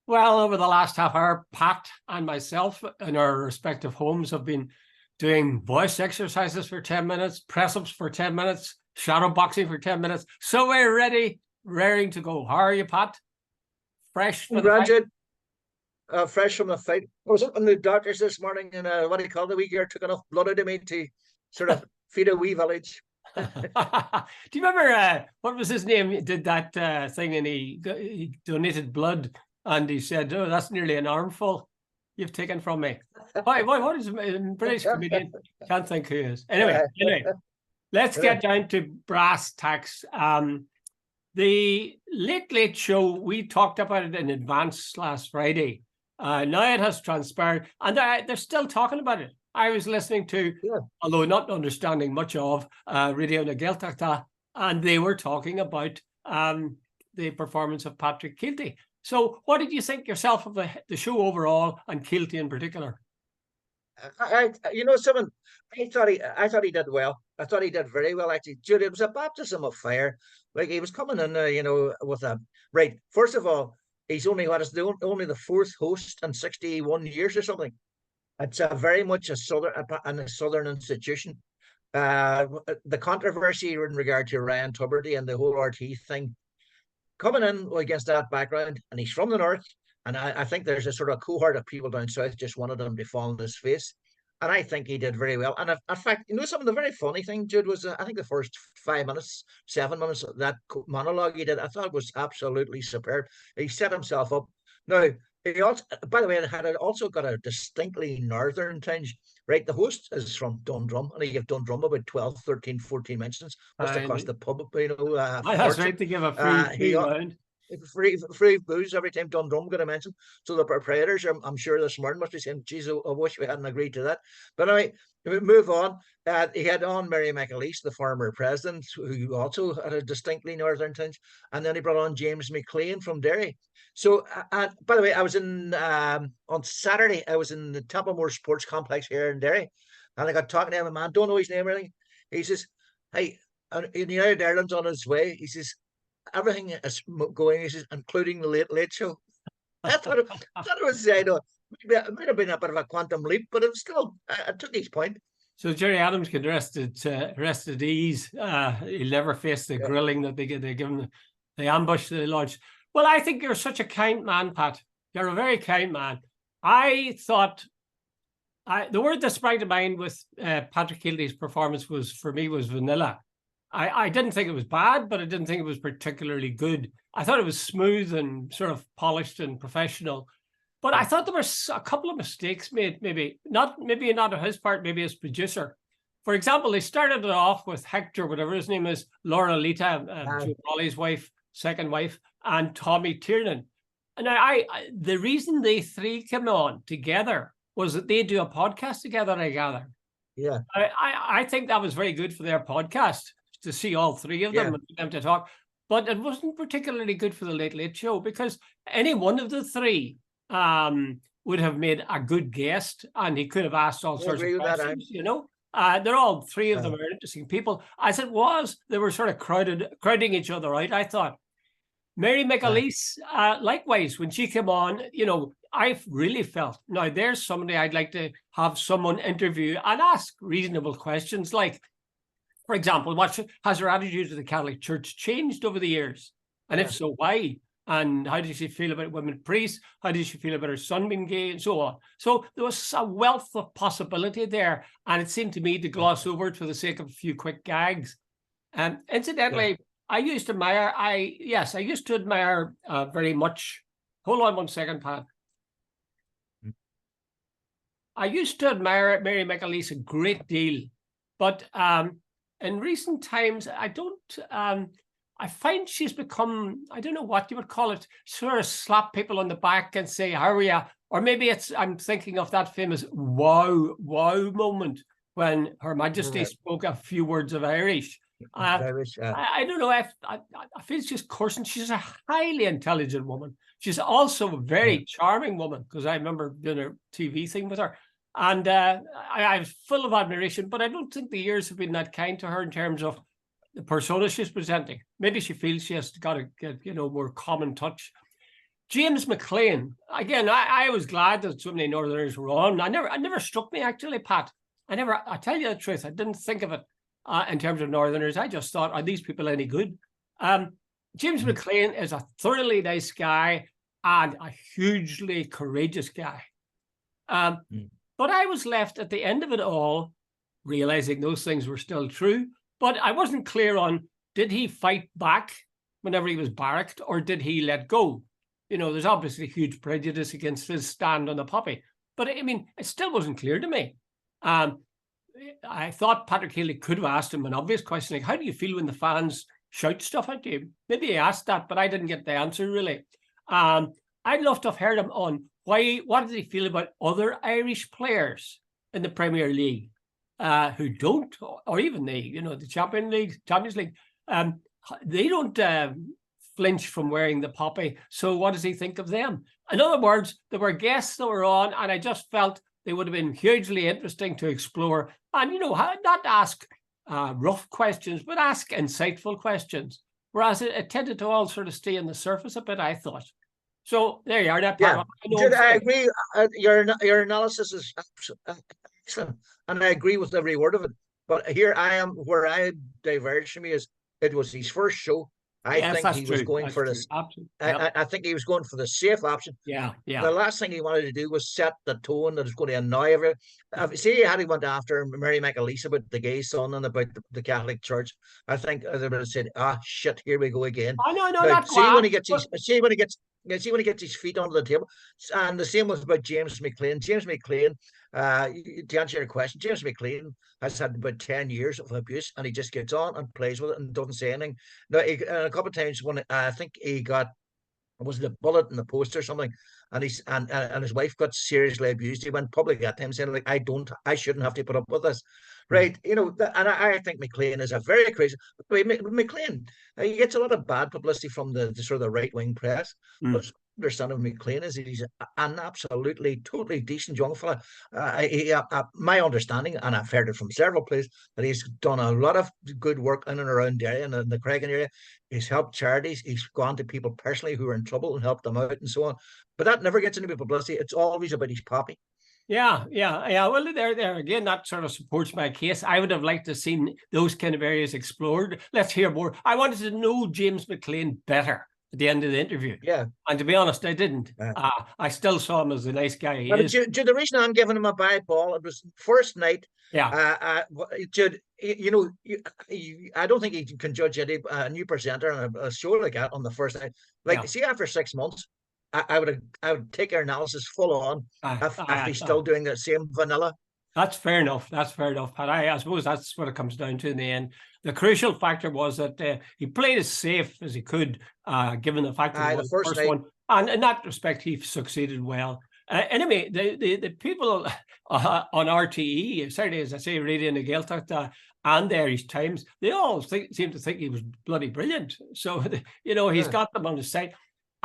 Well, over the last half hour, Pat and myself in our respective homes have been doing voice exercises for 10 minutes, press-ups for 10 minutes, shadow boxing for 10 minutes. So we're ready, raring to go. How are you, Pat? Fresh for the fight? Graduate, fresh from the fight. I was up in the doctors this morning, and what do you call the wee girl took enough blood out of me to sort of feed a wee village. Do you remember what was his name? He did that thing and he donated blood and he said, "Oh, that's nearly an armful you've taken from me." What is a British comedian? Can't think who is. Anyway, let's get down to brass tacks. The Late Late Show, we talked about it in advance last Friday. Now it has transpired, and they're still talking about it. I was listening to, although not understanding much of, Radio na Gaeltachta, and they were talking about the performance of Patrick Keelty. So what did you think yourself of the show overall, and Keelty in particular? Someone, I thought he did well. I thought he did very well, actually. Jude, it was a baptism of fire. Like, he was coming in there, with a right. First of all, he's only only the fourth host in 61 years or something. It's very much a southern institution. The controversy in regard to Ryan Tuberty and the whole RT thing, coming in against that background, and he's from the north, and I think there's a sort of cohort of people down south just wanted him to fall on his face. And I think he did very well. And in fact, some of the very funny thing, Jude, was I think the first 5 minutes, 7 minutes, that monologue he did, I thought was absolutely superb. He set himself up. Now, he also, by the way, it had also got a distinctly northern tinge, right? The host is from Dundrum, and he gave Dundrum about 12, 13, 14 mentions. Must have cost the pub, That's right, to give a free round. Free booze every time Dundrum got a mention. So the proprietors, I'm sure this morning must be saying, geez, I wish we hadn't agreed to that. But anyway, we move on. He had on Mary McAleese, the former president, who also had a distinctly northern tinge. And then he brought on James McLean from Derry. So, by the way, I was on Saturday, I was in the Templemore Sports Complex here in Derry. And I got talking to him, a man, don't know his name or anything. He says, hey, in United Ireland's on his way. He says, everything is going, he says, including the Late Late Show. I thought it was, it might have been a bit of a quantum leap, but it was still, I took his point. So Jerry Adams can rest at ease. He'll never face the grilling that they give him, the ambush that they launched. Well, I think you're such a kind man, Pat. You're a very kind man. I thought, the word that sprang to mind with Patrick Keelty's performance for me was vanilla. I didn't think it was bad, but I didn't think it was particularly good. I thought it was smooth and sort of polished and professional. But I thought there were a couple of mistakes made, maybe not on his part, maybe as producer. For example, they started it off with Hector, whatever his name is, Laura Lita, Joe Brawley's wife, second wife, and Tommy Tiernan. And the reason they three came on together was that they do a podcast together, I gather. Yeah. I think that was very good for their podcast, to see all three of them and them to talk. But it wasn't particularly good for the Late Late Show, because any one of the three would have made a good guest, and he could have asked all sorts of questions, They're all three of them are interesting people. As it was, they were sort of crowding each other out, I thought. Mary McAleese, likewise, when she came on, I really felt, now there's somebody I'd like to have someone interview and ask reasonable questions, like, for example, has her attitude to the Catholic Church changed over the years? And if so, why? And how did she feel about women priests? How did she feel about her son being gay, and so on? So there was a wealth of possibility there, and it seemed to me to gloss over it for the sake of a few quick gags. Incidentally, I used to admire very much. Hold on one second, Pat. I used to admire Mary McAleese a great deal, but in recent times, I find she's become, I don't know what you would call it, sort of slap people on the back and say, how are you? Or maybe I'm thinking of that famous wow moment when Her Majesty spoke a few words of Irish. I don't know, I feel she's coursing. She's a highly intelligent woman. She's also a very charming woman, because I remember doing a TV thing with her. And I was full of admiration, but I don't think the years have been that kind to her in terms of the persona she's presenting. Maybe she feels she has got to get, more common touch. James McLean. Again, I was glad that so many Northerners were on. It never struck me actually, Pat. I tell you the truth, I didn't think of it in terms of Northerners. I just thought, are these people any good? James McLean is a thoroughly nice guy and a hugely courageous guy. But I was left at the end of it all realizing those things were still true, but I wasn't clear on, did he fight back whenever he was barracked, or did he let go? You know, there's obviously huge prejudice against his stand on the poppy, but I mean, it still wasn't clear to me. I thought Patrick Healy could have asked him an obvious question, like, how do you feel when the fans shout stuff at you? Maybe he asked that, but I didn't get the answer, really. I'd love to have heard him on what does he feel about other Irish players in the Premier League who don't, or even the Champions League, they don't flinch from wearing the poppy. So what does he think of them? In other words, there were guests that were on, and I just felt they would have been hugely interesting to explore. And, not ask rough questions, but ask insightful questions. Whereas it tended to all sort of stay on the surface a bit, I thought. So there you are. I agree. Your analysis is excellent, and I agree with every word of it. But here I am, where I diverged from you is it was his first show. I think he was going for this. I think he was going for the safe option. Yeah. The last thing he wanted to do was set the tone that was going to annoy everyone. See, how he went after Mary McAleese about the gay son and about the Catholic Church. I think they would have said, shit, here we go again." Oh no, not see when he gets his feet under the table. And the same was about James McLean. James McLean, to answer your question, James McLean has had about 10 years of abuse, and he just gets on and plays with it and doesn't say anything. Now, a couple of times when I think he got, was it a bullet in the post or something, and his wife got seriously abused, he went public at him saying, like, I shouldn't have to put up with this. Right, and I think McLean is a very crazy. McLean, he gets a lot of bad publicity from the sort of the right wing press. But understanding of McLean is he's an absolutely, totally decent young fella. My understanding, and I've heard it from several places, that he's done a lot of good work in and around the area, in the Craigan area. He's helped charities. He's gone to people personally who are in trouble and helped them out and so on. But that never gets any publicity. It's always about his poppy. Yeah. Well, there again, that sort of supports my case. I would have liked to have seen those kind of areas explored. Let's hear more. I wanted to know James McLean better at the end of the interview. Yeah. And to be honest, I didn't. I still saw him as a nice guy he is. Jude, the reason I'm giving him a bad ball, it was first night. Yeah. Jude, I don't think you can judge a new presenter on a show like that on the first night. See, after 6 months, I would take your analysis full on if he's still doing the same vanilla. That's fair enough. Pat. I suppose that's what it comes down to in the end. The crucial factor was that he played as safe as he could, given the fact that it was the first one. And in that respect, he succeeded well. Anyway, the people on RTE, certainly, as I say, Radio na Gaeltacht, and the Irish Times, they all seem to think he was bloody brilliant. So, he's got them on his side.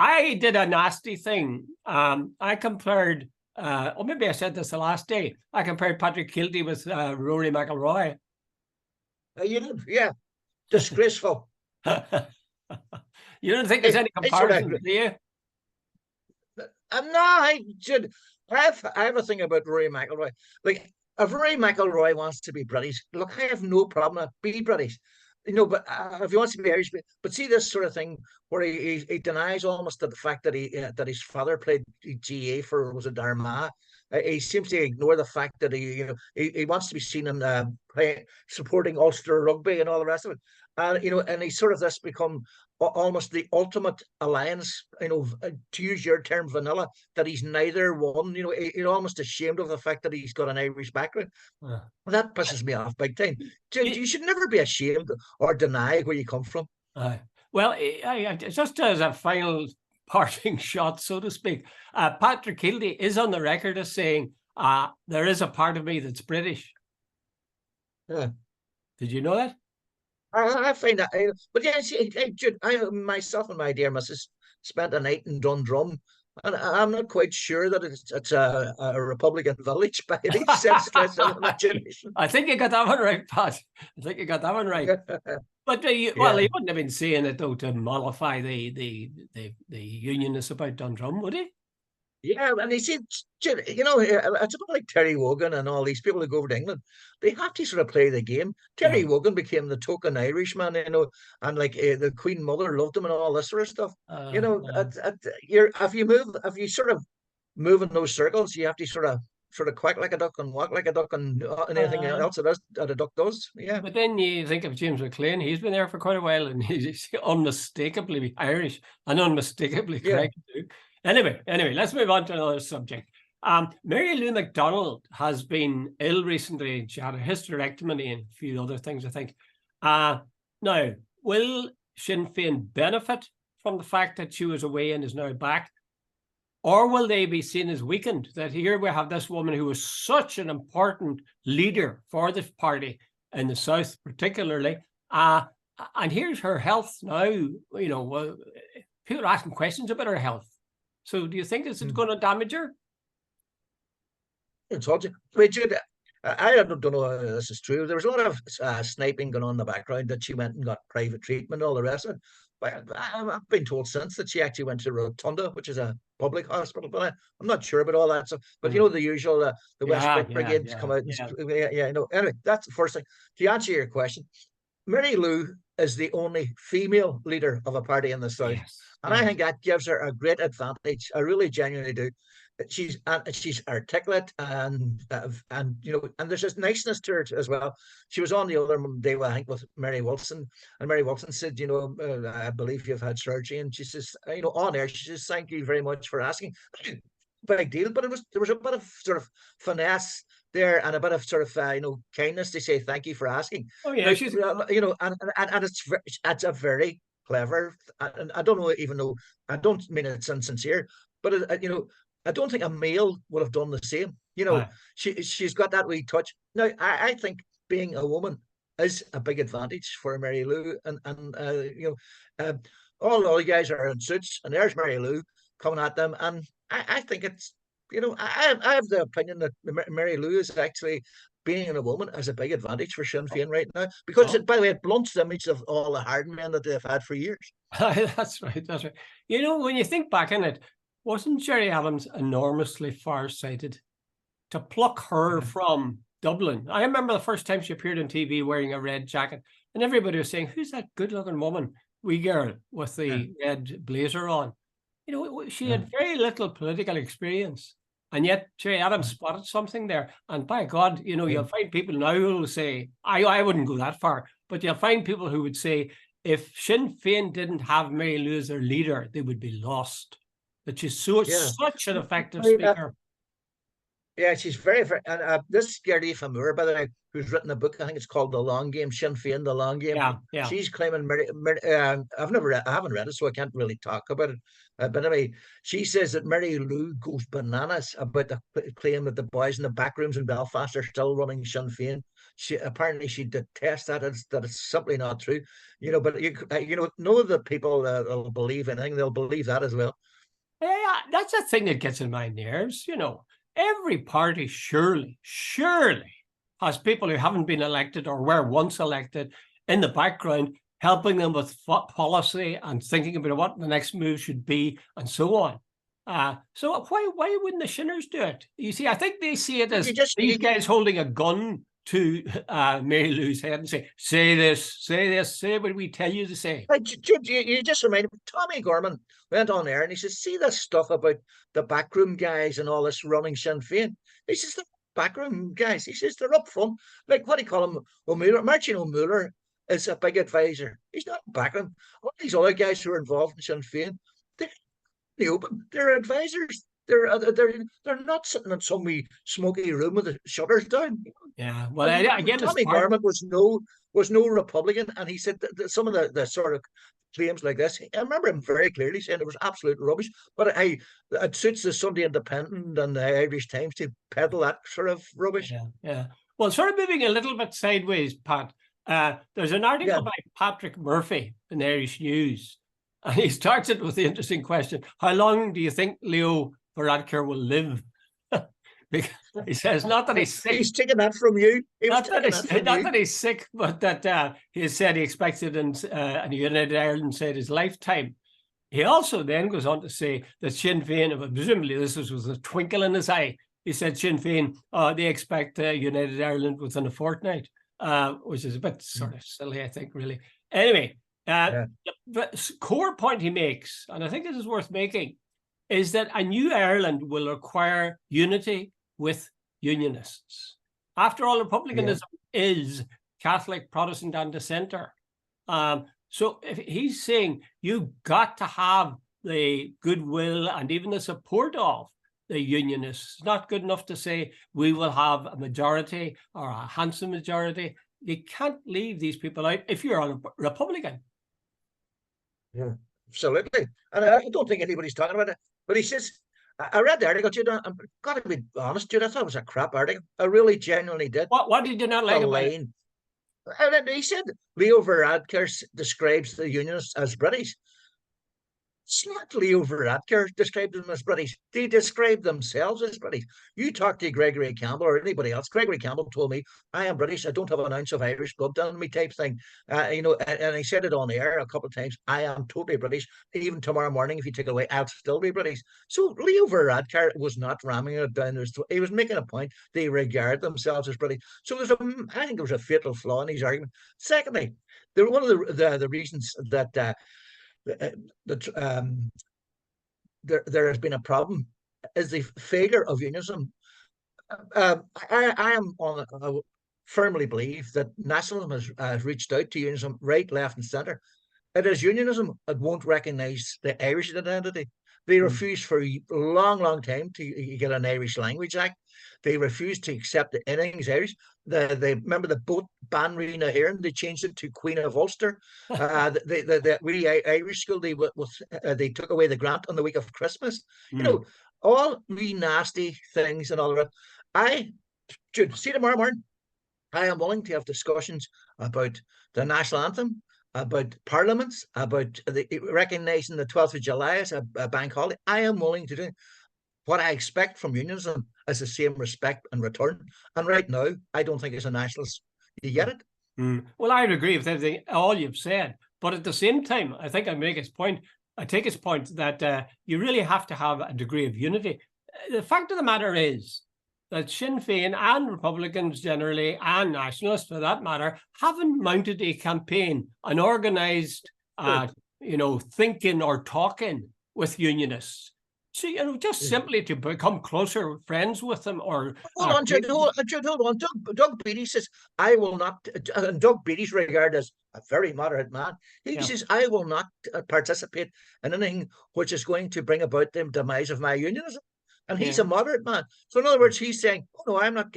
I did a nasty thing. I compared, or maybe I said this the last day, I compared Patrick Kilty with Rory McIlroy. You did? Yeah. Disgraceful. You don't think there's any comparison, do you? No, I have a thing about Rory McIlroy. Like, if Rory McIlroy wants to be British, look, I have no problem with be British. But if he wants to be Irish, but see this sort of thing where he denies almost the fact that that his father played GA for, was it Armagh? He seems to ignore the fact that he wants to be seen in supporting Ulster rugby and all the rest of it. And he's sort of this become almost the ultimate alliance, to use your term, vanilla, that he's neither one. He's almost ashamed of the fact that he's got an Irish background. That pisses me off big time. You should never be ashamed or deny where you come from. Well, just as a final parting shot, so to speak, Patrick Kilty is on the record as saying, there is a part of me that's British. Yeah. Did you know that? I find that, but yeah, see, Jude, myself and my dear missus spent a night in Dundrum, and I'm not quite sure that it's a Republican village by any sense of imagination. I think you got that one right, Pat. I think you got that one right. But well, Yeah. he wouldn't have been saying it though to mollify the unionists about Dundrum, would he? Yeah, and you see, you know, it's a bit like Terry Wogan and all these people who go over to England. They have to sort of play the game. Yeah. Terry Wogan became the token Irishman, you know, and like the Queen Mother loved him and all this sort of stuff. You know, if you sort of move in those circles, you have to sort of quack like a duck and walk like a duck and anything uh, else that a duck does. Yeah, but then you think of James McLean, he's been there for quite a while and he's unmistakably Irish and unmistakably yeah. correct too. Anyway, let's move on to another subject. Mary Lou McDonald has been ill recently. She had a hysterectomy and a few other things, I think. Now, will Sinn Féin benefit from the fact that she was away and is now back? Or will they be seen as weakened? That here we have this woman who was such an important leader for this party in the South, particularly. And here's her health now. You know, people are asking questions about her health. So do you think this is going to damage her? It's hard to, but Jude, I don't know if this is true. There was a lot of sniping going on in the background that she went and got private treatment, all the rest of it. But I've been told since that she actually went to Rotunda, which is a public hospital. But I'm not sure about all that. So, but you know the usual, the West Brigades come out and yeah, you know. Anyway, that's the first thing. To answer your question, Mary Lou is the only female leader of a party in the South. And I think that gives her a great advantage. I really genuinely do. She's articulate and you know, and there's this niceness to her as well. She was on the other day, I think, with Mary Wilson, and Mary Wilson said, you know, I believe you've had surgery, and she says, you know, on air, she says, thank you very much for asking. Big deal, but there was a bit of sort of finesse there and a bit of sort of you know, kindness to say thank you for asking. Oh yeah, Now, she's you know, and it's a very clever. And I don't know, even though I don't mean it's insincere, but you know, I don't think a male would have done the same. You know, she's got that wee touch. Now, I think being a woman is a big advantage for Mary Lou, and you know, all the other guys are in suits, and there's Mary Lou coming at them, and I think it's, you know, I have the opinion that Mary Lou is actually, being a woman, is a big advantage for Sinn Féin right now, because by the way, it blunts the image of all the hard men that they've had for years. That's right. That's right. You know, when you think back on it, wasn't Gerry Adams enormously far-sighted to pluck her from Dublin? I remember the first time she appeared on TV wearing a red jacket, and everybody was saying, "Who's that good-looking woman, wee girl with the red blazer on?" You know, she had very little political experience, and yet Gerry Adams spotted something there. And by God, you know, you'll find people now who will say, I wouldn't go that far, but you'll find people who would say, if Sinn Féin didn't have Mary Lou as their leader, they would be lost. That she's such an effective speaker. Yeah, she's very, very. And this is Gertie Famur, by the way, who's written a book. I think it's called The Long Game, Sinn Féin, The Long Game. Yeah. She's claiming I haven't read it, so I can't really talk about it. But anyway, she says that Mary Lou goes bananas about the claim that the boys in the back rooms in Belfast are still running Sinn Féin. She detests that. It's simply not true. You know, but you know, none of the people will believe anything. They'll believe that as well. Yeah, that's a thing that gets in my nerves. You know, every party surely has people who haven't been elected or were once elected in the background, helping them with policy and thinking about what the next move should be and so on. So why wouldn't the Shinners do it? You see, I think they see it as these guys holding a gun to Mary Lou's head and say what we tell you to say. You just reminded me, Tommy Gorman went on there and he says, see this stuff about the backroom guys and all this running Sinn Féin. He says, the backroom guys, he says, they're up front. Like, what do you call him? O'Muller. Martin O'Muller is a big advisor. He's not backroom. All these other guys who are involved in Sinn Féin, they're in the open. They're advisors. They're not sitting in some wee smoky room with the shutters down. Yeah, well, again, Tommy Garment was no Republican, and he said that some of the sort of claims like this, I remember him very clearly saying it was absolute rubbish. But it suits the Sunday Independent and the Irish Times to peddle that sort of rubbish. Yeah. Well, sort of moving a little bit sideways, Pat. There's an article by Patrick Murphy in the Irish News, and he starts it with the interesting question: how long do you think Leo Varadkar will live? He says not that he's sick. He's taking that from you. Not that he's sick, but that he said he expected in United Ireland said his lifetime. He also then goes on to say that Sinn Féin, presumably this was a twinkle in his eye. He said Sinn Féin, they expect United Ireland within a fortnight, which is a bit sort of silly, I think, really. Anyway, the core point he makes, and I think this is worth making, is that a new Ireland will require unity with unionists. After all, republicanism is Catholic, Protestant, and dissenter. So if he's saying you've got to have the goodwill and even the support of the unionists. It's not good enough to say we will have a majority or a handsome majority. You can't leave these people out if you're a Republican. Yeah, absolutely. And I don't think anybody's talking about it. But he says, I read the article, Jude, I've got to be honest, Jude, I thought it was a crap article. I really genuinely did. What did you not like about it? And he said Leo Varadkar describes the unionists as British. It's not Leo Varadkar described them as British. They describe themselves as British. You talk to Gregory Campbell or anybody else. Gregory Campbell told me, I am British. I don't have an ounce of Irish blood down me type thing. And he said it on the air a couple of times. I am totally British. Even tomorrow morning, if you take it away, I'll still be British. So Leo Varadkar was not ramming it down their throat. He was making a point. They regard themselves as British. So I think there was a fatal flaw in his argument. Secondly, one of the reasons that there has been a problem is the failure of unionism. I firmly believe that nationalism has reached out to unionism right, left, and centre. It is unionism that won't recognise the Irish identity. They refused for a long, long time to get an Irish Language Act. They refused to accept the innings Irish. They remember the boat Banrina Heron. They changed it to Queen of Ulster. The really Irish school. They took away the grant on the week of Christmas. You know, all really nasty things and all of it. Jude, see tomorrow morning. I am willing to have discussions about the national anthem, about parliaments, about recognising the 12th of July as a bank holiday. I am willing to do it. What I expect from unionism is the same respect and return. And right now, I don't think it's a nationalist. You get it? Well, I would agree with everything, all you've said. But at the same time, I think I take his point that you really have to have a degree of unity. The fact of the matter is that Sinn Féin and Republicans generally, and nationalists for that matter, haven't mounted a campaign, an organised, thinking or talking with unionists. So, just simply to become closer friends with them or... Hold on, Jude, hold on. Doug Beattie says, I will not... And Doug Beattie's regarded as a very moderate man. He says, I will not participate in anything which is going to bring about the demise of my unionism. And he's a moderate man. So in other words, he's saying, oh, no, I'm not...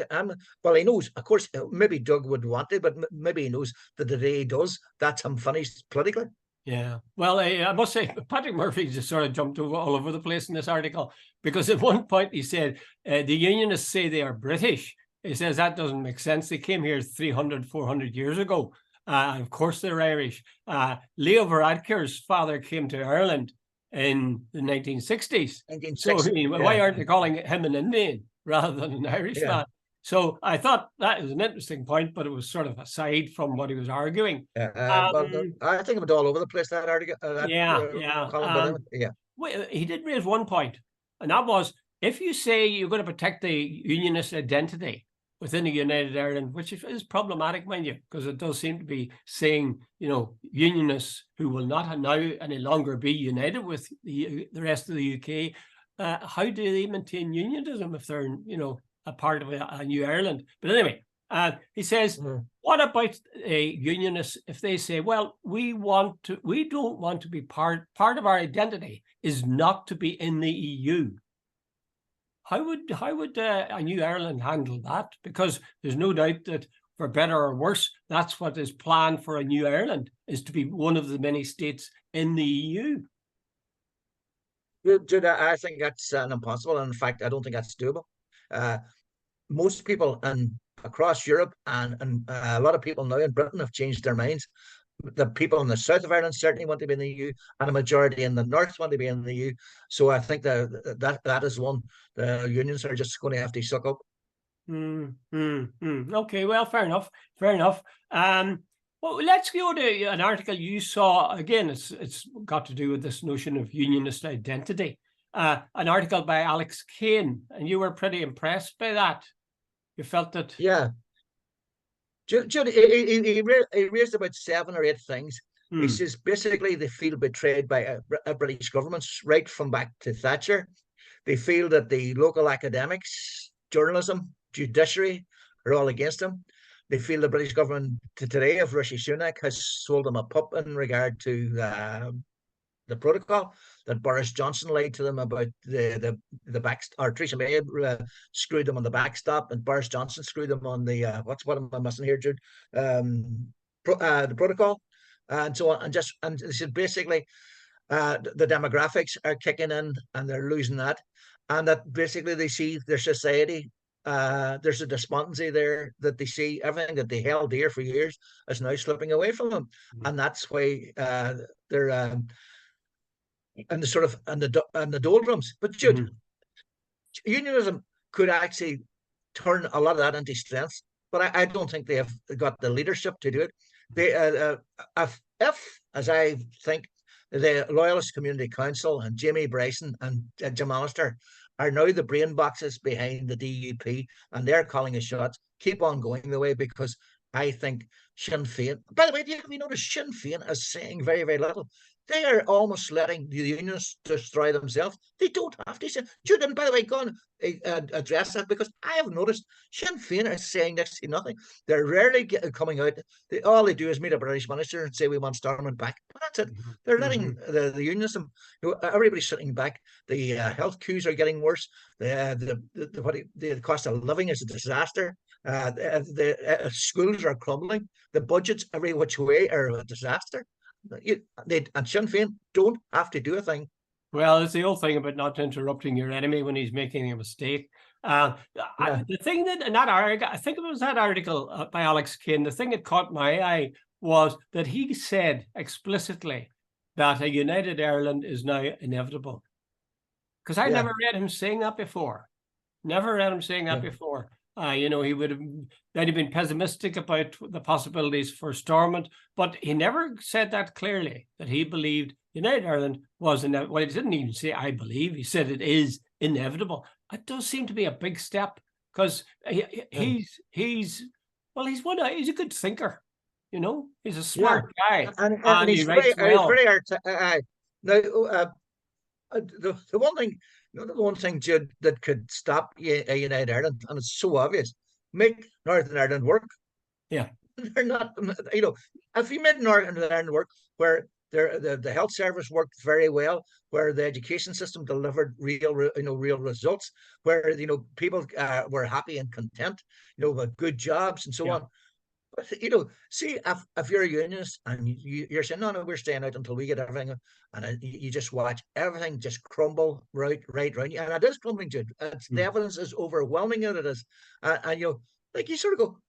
Well, he knows, of course, maybe Doug would want it, but maybe he knows that the day he does, that's him finished politically. Yeah. Well, I must say, Patrick Murphy just sort of jumped all over the place in this article, because at one point he said, the unionists say they are British. He says that doesn't make sense. They came here 300, 400 years ago. Of course, they're Irish. Leo Varadkar's father came to Ireland in the 1960s. So, why aren't they calling him an Indian rather than an Irish man? So I thought that was an interesting point, but it was sort of aside from what he was arguing. I think it was all over the place, that article. Well, he did raise one point, and that was, if you say you're going to protect the unionist identity within the United Ireland, which is problematic, mind you, because it does seem to be saying, unionists who will not now any longer be united with the rest of the UK, how do they maintain unionism if they're, a part of a new Ireland? But anyway, he says, what about unionists if they say, well, we don't want to be part of our identity is not to be in the EU? How would a new Ireland handle that? Because there's no doubt that for better or worse, that's what is planned for a new Ireland, is to be one of the many states in the EU. Jude, I think that's impossible. And in fact, I don't think that's doable. Most people across Europe and a lot of people now in Britain have changed their minds. the people in the south of Ireland certainly want to be in the EU, and a majority in the north want to be in the EU. So I think that is one the unions are just going to have to suck up. Okay, well, fair enough. Fair enough. Well, let's go to an article you saw. Again, it's got to do with this notion of unionist identity. An article by Alex Kane, and you were pretty impressed by that. You felt that. Yeah. Jude, he raised about 7 or 8 things. He says basically they feel betrayed by a British government right from back to Thatcher. They feel that the local academics, journalism, judiciary are all against them. They feel the British government today of Rishi Sunak has sold them a pup in regard to the protocol, that Boris Johnson lied to them about the backstop, or Theresa May screwed them on the backstop, and Boris Johnson screwed them on the what am I missing here, Jude? The protocol, and so on, and they said basically the demographics are kicking in, and they're losing that, and that basically they see their society. There's a despondency there, that they see everything that they held dear for years is now slipping away from them, and that's why they're and the sort of and the doldrums. But Jude, unionism could actually turn a lot of that into strength, but I don't think they have got the leadership to do it. They if as I think, the Loyalist Community Council and Jamie Bryson and Jim Allister are now the brain boxes behind the DUP, and they're calling the shots. Keep on going the way, because I think Sinn Féin. By the way, have you noticed Sinn Féin is saying very, very little? They are almost letting the unions destroy themselves. They don't have to say. Jude, and by the way, go on address that, because I have noticed Sinn Féin is saying next to nothing. They're rarely coming out. All they do is meet a British minister and say we want Stormont back. But that's it. They're letting the unions. Everybody's sitting back. The health queues are getting worse. The cost of living is a disaster. The schools are crumbling. The budgets every which way are a disaster. And Sinn Féin don't have to do a thing. Well, it's the old thing about not interrupting your enemy when he's making a mistake. The thing that in that article, I think it was that article by Alex Kane, the thing that caught my eye was that he said explicitly that a united Ireland is now inevitable. Because I never read him saying that before. Never read him saying that before. He would have then been pessimistic about the possibilities for Stormont, but he never said that clearly, that he believed United Ireland was inevitable. Well, he didn't even say "I believe." He said it is inevitable. It does seem to be a big step, because he's a good thinker. He's a smart guy, and he's very now. The one thing. The one thing, Jude, that could stop United Ireland, and it's so obvious, make Northern Ireland work. Yeah. They're not, if you made Northern Ireland work, where the health service worked very well, where the education system delivered real results, where people were happy and content, with good jobs and so on. But see, if you're a unionist and you're saying no, we're staying out until we get everything, and you just watch everything just crumble right around you, and it is crumbling, Jude. The evidence is overwhelming that it is, and you sort of go,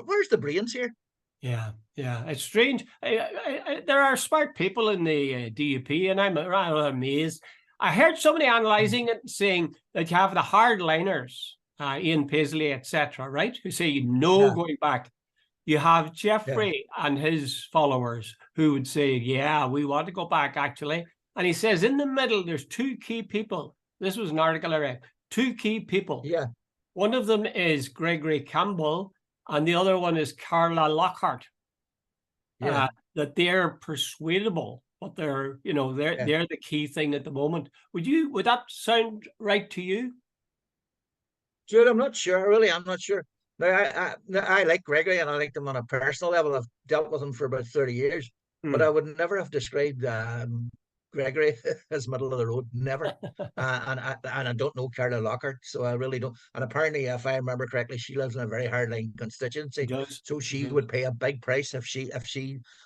where's the brains here? Yeah, it's strange. There are smart people in the DUP, and I'm rather amazed. I heard somebody analysing it, saying that you have the hardliners, Ian Paisley, etc., right, who say going back. You have Jeffrey and his followers who would say, yeah, we want to go back, actually. And he says in the middle, there's two key people. This was an article I read. Two key people. Yeah. One of them is Gregory Campbell, and the other one is Carla Lockhart. Yeah. That they're persuadable, but they're the key thing at the moment. Would that sound right to you? Jude, I'm not sure. Really, I'm not sure. Now, I like Gregory, and I like him on a personal level. I've dealt with him for about 30 years, but I would never have described Gregory as middle of the road. Never. And I don't know Carla Lockhart, so I really don't. And apparently, if I remember correctly, she lives in a very hardline constituency, so she would pay a big price if she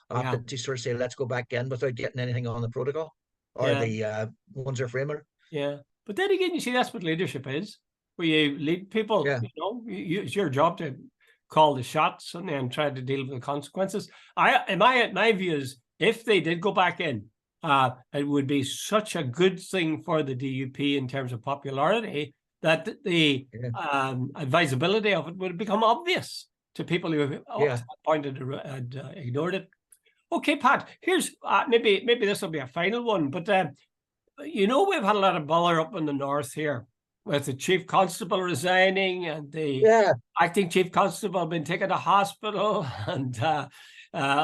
opted to sort of say, let's go back in without getting anything on the protocol or the ones are framer. Yeah, but then again, you see, that's what leadership is. Where you lead people, it's your job to call the shots and then try to deal with the consequences. My view is, if they did go back in, it would be such a good thing for the DUP in terms of popularity that the advisability of it would become obvious to people who at that point had ignored it. Okay, Pat, here's maybe this will be a final one, but we've had a lot of bother up in the north here with the chief constable resigning and the acting chief constable being taken to hospital and a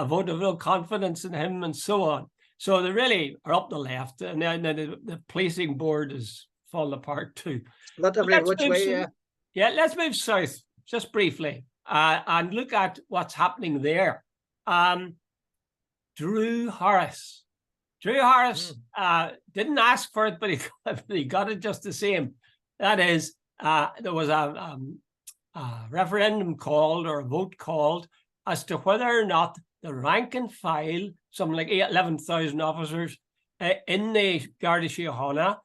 vote of no confidence in him and so on. So they really are up the left, and then the policing board is falling apart too. Which way? Let's move south just briefly and look at what's happening there. Drew Harris. Drew Harris didn't ask for it, but he got it just the same. That is, there was a referendum called, or a vote called, as to whether or not the rank and file, something like 11,000 officers in the Garda Síochána,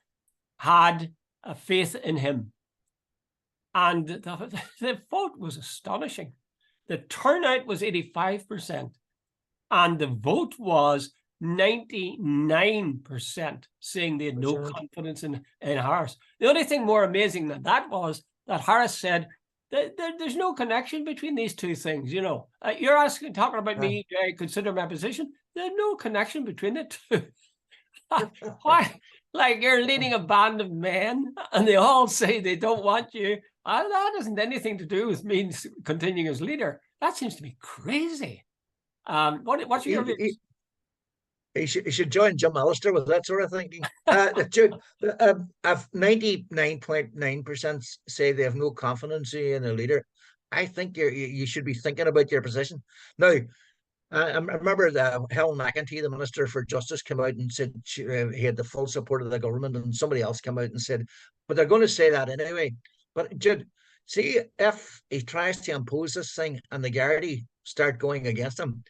had a faith in him. And the vote was astonishing. The turnout was 85%, and the vote was 99% saying they had no confidence in Harris. The only thing more amazing than that was that Harris said that there's no connection between these two things. You're talking about me, consider my position. There's no connection between the two. Why? Like, you're leading a band of men and they all say they don't want you. That hasn't anything to do with me continuing as leader. That seems to be crazy. What's your views? He should join Jim Alistair with that sort of thinking. Jude, 99.9% say they have no confidence in a leader. I think you should be thinking about your position. Now, I remember Helen McEntee, the Minister for Justice, came out and said he had the full support of the government, and somebody else came out and said, but they're going to say that anyway. But Jude, see, if he tries to impose this thing and the Gardaí start going against him,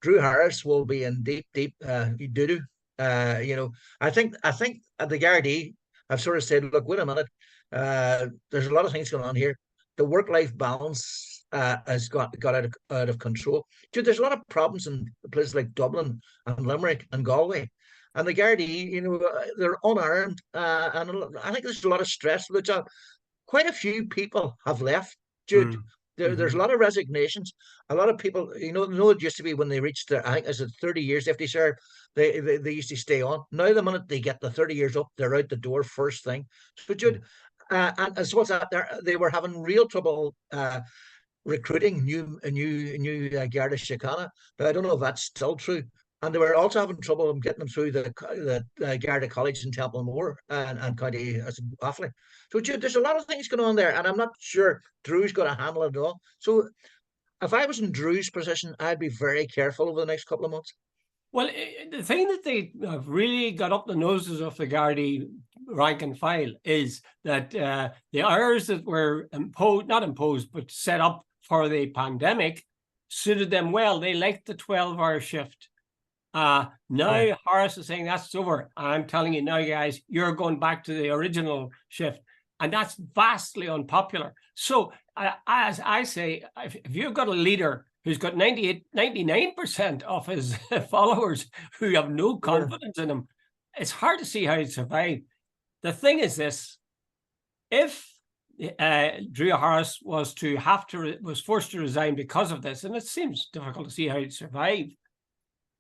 Drew Harris will be in deep doo-doo. I think the Gardaí have sort of said, look, wait a minute, there's a lot of things going on here. The work-life balance has got out of control. Dude, there's a lot of problems in places like Dublin and Limerick and Galway. And the Gardaí, they're unarmed. And I think there's a lot of stress for the job. Quite a few people have left, Jude. There's a lot of resignations. A lot of people, it used to be when they reached I think it's 30 years after they served, they used to stay on. Now, the minute they get the 30 years up, they're out the door first thing. So, Jude, and as what's that there, they were having real trouble recruiting new Garda Síochána. Now, I don't know if that's still true. And they were also having trouble getting them through the Garda College in Templemore and County Offaly. So, Jude, there's a lot of things going on there, and I'm not sure Drew's going to handle it all. So, if I was in Drew's position, I'd be very careful over the next couple of months. Well, the thing that they have really got up the noses of the Gardaí rank and file is that the hours that were not imposed, but set up for the pandemic suited them well. They liked the 12-hour shift. Now Harris is saying that's over. I'm telling you now, guys, you're going back to the original shift. And that's vastly unpopular. So as I say, if you've got a leader who's got 99% of his followers who have no confidence in him, it's hard to see how he'd survive. The thing is this: if Drew Harris was forced to resign because of this, and it seems difficult to see how he'd survive,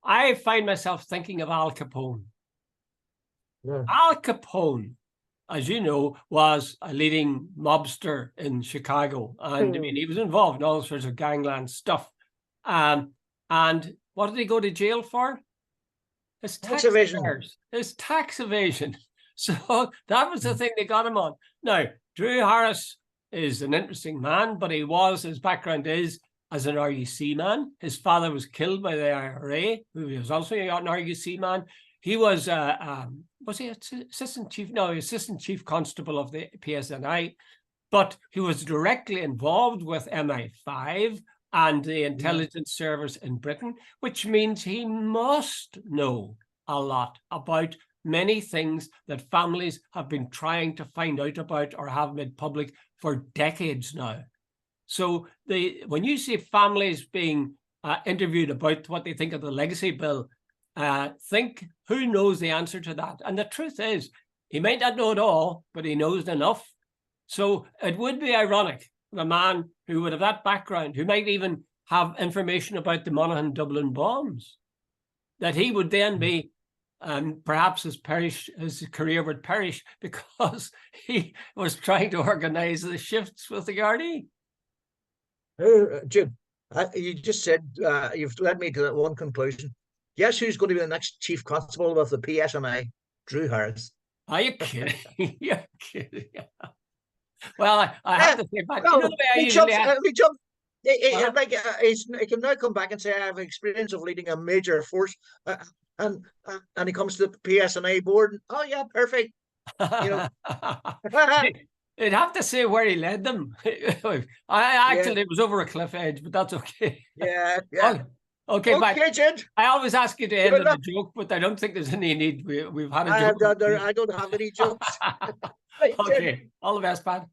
I find myself thinking of Al Capone. Al Capone, as you know, was a leading mobster in Chicago. And I mean, he was involved in all sorts of gangland stuff. And what did he go to jail for? His tax evasion. His tax evasion. So that was the thing they got him on. Now, Drew Harris is an interesting man, but his background is as an RUC man. His father was killed by the IRA, who was also an RUC man. He was he assistant chief constable of the PSNI, but he was directly involved with MI5 and the intelligence service in Britain, which means he must know a lot about many things that families have been trying to find out about or have made public for decades now. So when you see families being interviewed about what they think of the legacy bill, think who knows the answer to that. And the truth is, he might not know it all, but he knows enough. So it would be ironic if a man who would have that background, who might even have information about the Monaghan Dublin bombs, that he would then be, perhaps his career would perish because he was trying to organize the shifts with the Gardaí. Jude, you just said, you've led me to that one conclusion. Guess who's going to be the next chief constable of the PSNI? Drew Harris. Are you kidding? You're kidding. Well, I have to say, but you know the way I usually he can now come back and say, I have experience of leading a major force, and he comes to the PSNI board. Oh yeah, perfect. You know, I'd have to say where he led them. I actually it was over a cliff edge, but that's okay. Yeah. Okay, okay, Jude. I always ask you to end on a joke, but I don't think there's any need. We've had a joke. I don't have any jokes. Okay, all the best, Pat.